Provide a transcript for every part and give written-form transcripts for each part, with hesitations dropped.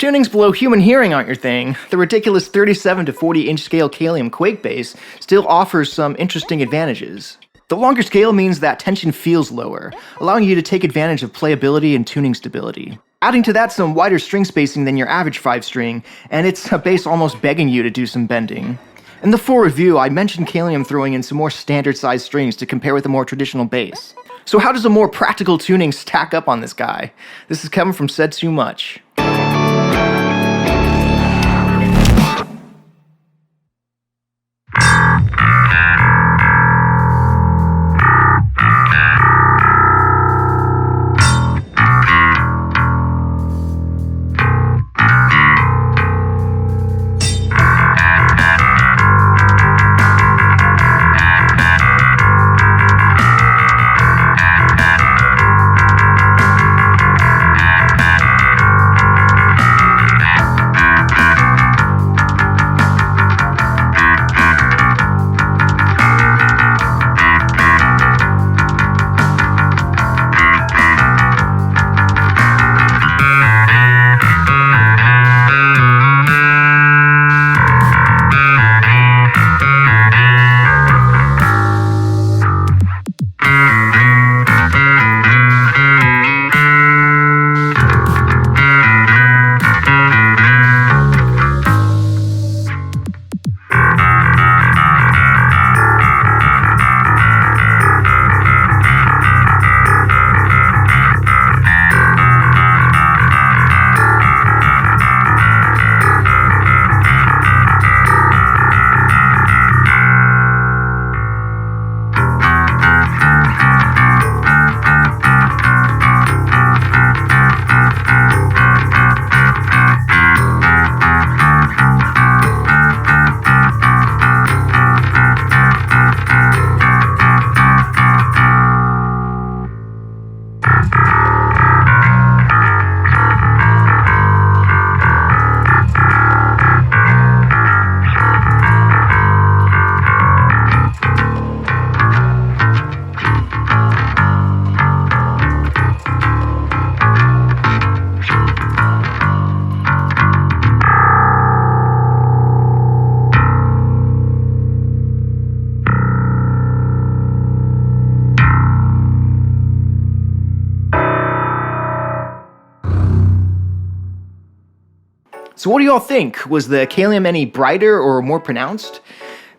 tunings below human hearing aren't your thing, the ridiculous 37 to 40-inch scale Kalium Quake bass still offers some interesting advantages. The longer scale means that tension feels lower, allowing you to take advantage of playability and tuning stability. Adding to that some wider string spacing than your average 5-string, and it's a bass almost begging you to do some bending. In the full review, I mentioned Kalium throwing in some more standard-sized strings to compare with a more traditional bass. So how does a more practical tuning stack up on this guy? This is Kevin from Said Too Much. So what do y'all think? Was the Kalium any brighter or more pronounced?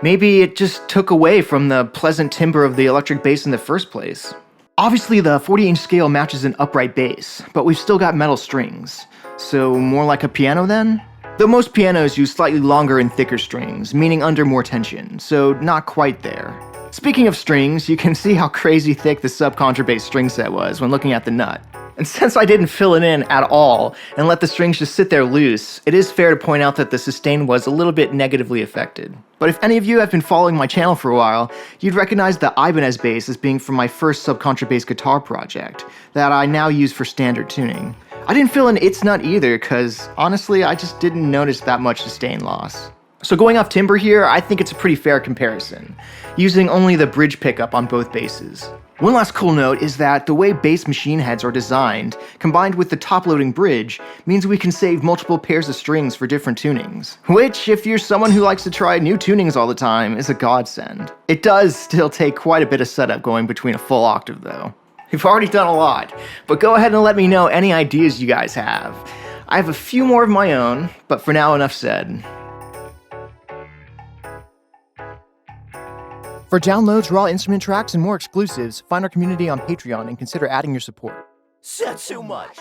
Maybe it just took away from the pleasant timbre of the electric bass in the first place. Obviously the 40-inch scale matches an upright bass, but we've still got metal strings. So more like a piano then? Though most pianos use slightly longer and thicker strings, meaning under more tension, so not quite there. Speaking of strings, you can see how crazy thick the sub-contrabass string set was when looking at the nut. And since I didn't fill it in at all and let the strings just sit there loose, it is fair to point out that the sustain was a little bit negatively affected. But if any of you have been following my channel for a while, you'd recognize the Ibanez bass as being from my first sub-contrabass guitar project that I now use for standard tuning. I didn't fill in its nut either because, honestly, I just didn't notice that much sustain loss. So going off timbre here, I think it's a pretty fair comparison, using only the bridge pickup on both basses. One last cool note is that the way bass machine heads are designed, combined with the top-loading bridge, means we can save multiple pairs of strings for different tunings. Which, if you're someone who likes to try new tunings all the time, is a godsend. It does still take quite a bit of setup going between a full octave though. We've already done a lot, but go ahead and let me know any ideas you guys have. I have a few more of my own, but for now enough said. For downloads, raw instrument tracks, and more exclusives, find our community on Patreon and consider adding your support. Said too much.